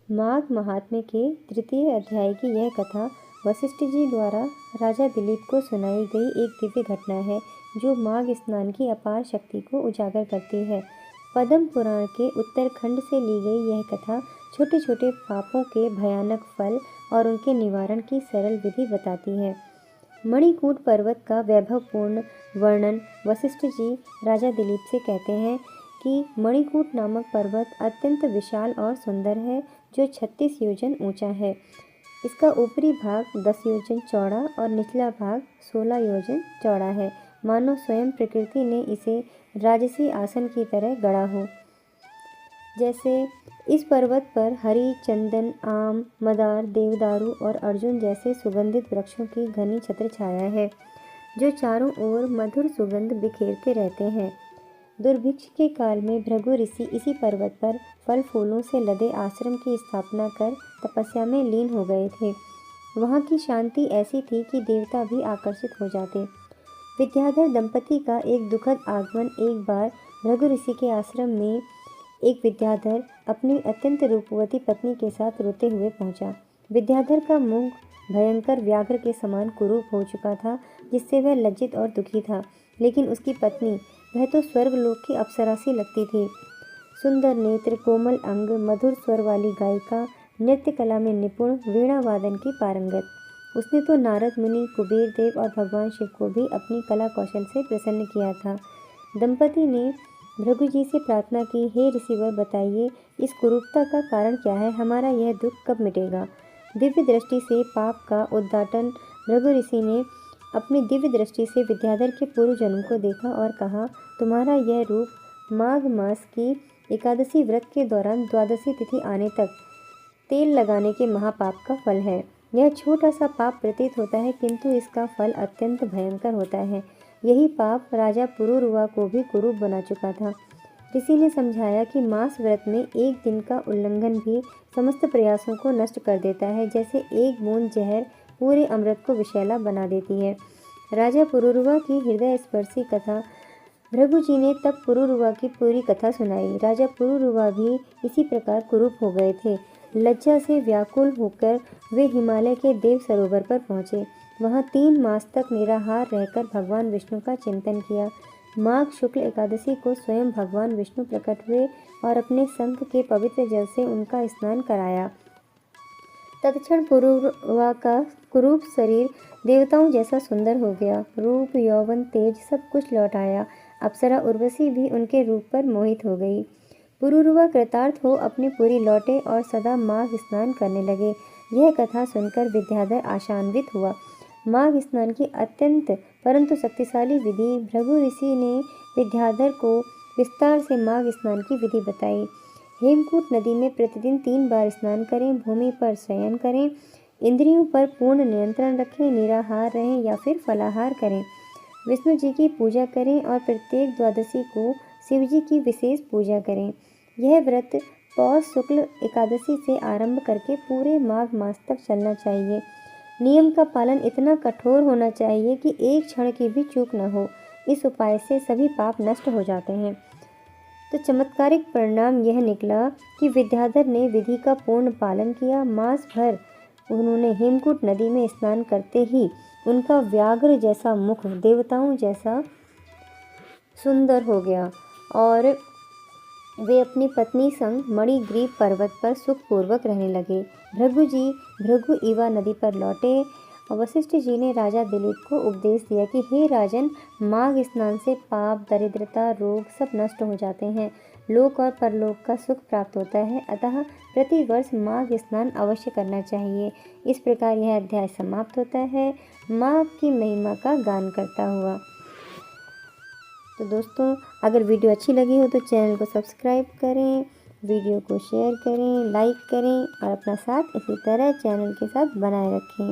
माघ महात्म्य के तृतीय अध्याय की यह कथा वशिष्ठ जी द्वारा राजा दिलीप को सुनाई गई एक दिव्य घटना है जो माघ स्नान की अपार शक्ति को उजागर करती है। पद्म पुराण के उत्तरखंड से ली गई यह कथा छोटे छोटे पापों के भयानक फल और उनके निवारण की सरल विधि बताती है। मणिकूट पर्वत का वैभवपूर्ण वर्णन वशिष्ठ जी राजा दिलीप से कहते हैं कि मणिकूट नामक पर्वत अत्यंत विशाल और सुंदर है जो 36 योजन ऊंचा है। इसका ऊपरी भाग 10 योजन चौड़ा और निचला भाग 16 योजन चौड़ा है, मानो स्वयं प्रकृति ने इसे राजसी आसन की तरह गढ़ा हो। जैसे इस पर्वत पर हरी, चंदन, आम, मदार, देवदारू और अर्जुन जैसे सुगंधित वृक्षों की घनी छत्र छाया है जो चारों ओर मधुर सुगंध बिखेरते रहते हैं। दुर्भिक्ष के काल में भृगु ऋषि इसी पर्वत पर फल फूलों से लदे आश्रम की स्थापना कर तपस्या में लीन हो गए थे। वहाँ की शांति ऐसी थी कि देवता भी आकर्षित हो जाते। विद्याधर दंपति का एक दुखद आगमन एक बार भृगु ऋषि के आश्रम में एक विद्याधर अपनी अत्यंत रूपवती पत्नी के साथ रोते हुए पहुंचा। विद्याधर का मुंह भयंकर व्याघ्र के समान कुरूप हो चुका था जिससे वह लज्जित और दुखी था, लेकिन उसकी पत्नी, वह तो स्वर्गलोक की अप्सरा सी लगती थी। सुंदर नेत्र, कोमल अंग, मधुर स्वर वाली गायिका, नृत्य कला में निपुण, वीणा वादन की पारंगत। उसने तो नारद मुनि, कुबेर देव और भगवान शिव को भी अपनी कला कौशल से प्रसन्न किया था। दंपति ने भृगु जी से प्रार्थना की, हे ऋषिवर, बताइए इस कुरूपता का कारण क्या है? हमारा यह दुख कब मिटेगा? दिव्य दृष्टि से पाप का उद्घाटन भृगु ऋषि ने अपनी दिव्य दृष्टि से विद्याधर के पूर्व जन्म को देखा और कहा, तुम्हारा यह रूप माघ मास की एकादशी व्रत के दौरान द्वादशी तिथि आने तक तेल लगाने के महापाप का फल है। यह छोटा सा पाप प्रतीत होता है किंतु इसका फल अत्यंत भयंकर होता है। यही पाप राजा पुरुरुवा को भी कुरूप बना चुका था। ऋषि ने समझाया कि मास व्रत में एक दिन का उल्लंघन भी समस्त प्रयासों को नष्ट कर देता है, जैसे एक बूंद जहर पूरे अमृत को विषैला बना देती है। राजा पुरुरुवा की हृदय स्पर्शी कथा भृगु जी ने तब पुरुरुवा की पूरी कथा सुनाई। राजा पुरुरुवा भी इसी प्रकार कुरूप हो गए थे। लज्जा से व्याकुल होकर वे हिमालय के देव सरोवर पर पहुँचे। वहाँ 3 मास तक निराहार रहकर भगवान विष्णु का चिंतन किया। माघ शुक्ल एकादशी को स्वयं भगवान विष्णु प्रकट हुए और अपने शंख के पवित्र जल से उनका स्नान कराया। तत्क्षण पुरुरुवा का कुरूप शरीर देवताओं जैसा सुंदर हो गया। रूप, यौवन, तेज सब कुछ लौट आया। अप्सरा उर्वशी भी उनके रूप पर मोहित हो गई। पुरुरुवा कृतार्थ हो अपनी पुरी लौटे और सदा माघ स्नान करने लगे। यह कथा सुनकर विद्याधर आशान्वित हुआ। माघ स्नान की अत्यंत परंतु शक्तिशाली विधि भृगु ऋषि ने विद्याधर को विस्तार से माघ स्नान की विधि बताई। हेमकूट नदी में प्रतिदिन 3 बार स्नान करें, भूमि पर शयन करें, इंद्रियों पर पूर्ण नियंत्रण रखें, निराहार रहें या फिर फलाहार करें, विष्णु जी की पूजा करें और प्रत्येक द्वादशी को शिव जी की विशेष पूजा करें। यह व्रत पौष शुक्ल एकादशी से आरंभ करके पूरे माघ मास तक चलना चाहिए। नियम का पालन इतना कठोर होना चाहिए कि एक क्षण की भी चूक न हो। इस उपाय से सभी पाप नष्ट हो जाते हैं। तो चमत्कारिक परिणाम यह निकला कि विद्याधर ने विधि का पूर्ण पालन किया। मास भर उन्होंने हेमकूट नदी में स्नान करते ही उनका व्याघ्र जैसा मुख देवताओं जैसा सुंदर हो गया और वे अपनी पत्नी संग मणिग्रीव पर्वत पर सुखपूर्वक रहने लगे। भृगु ईवा नदी पर लौटे और वशिष्ठ जी ने राजा दिलीप को उपदेश दिया कि हे राजन, माघ स्नान से पाप, दरिद्रता, रोग सब नष्ट हो जाते हैं। लोक और परलोक का सुख प्राप्त होता है। अतः प्रतिवर्ष माघ स्नान अवश्य करना चाहिए। इस प्रकार यह अध्याय समाप्त होता है माघ की महिमा का गान करता हुआ। तो दोस्तों, अगर वीडियो अच्छी लगी हो तो चैनल को सब्सक्राइब करें, वीडियो को शेयर करें, लाइक करें और अपना साथ इसी तरह चैनल के साथ बनाए रखें।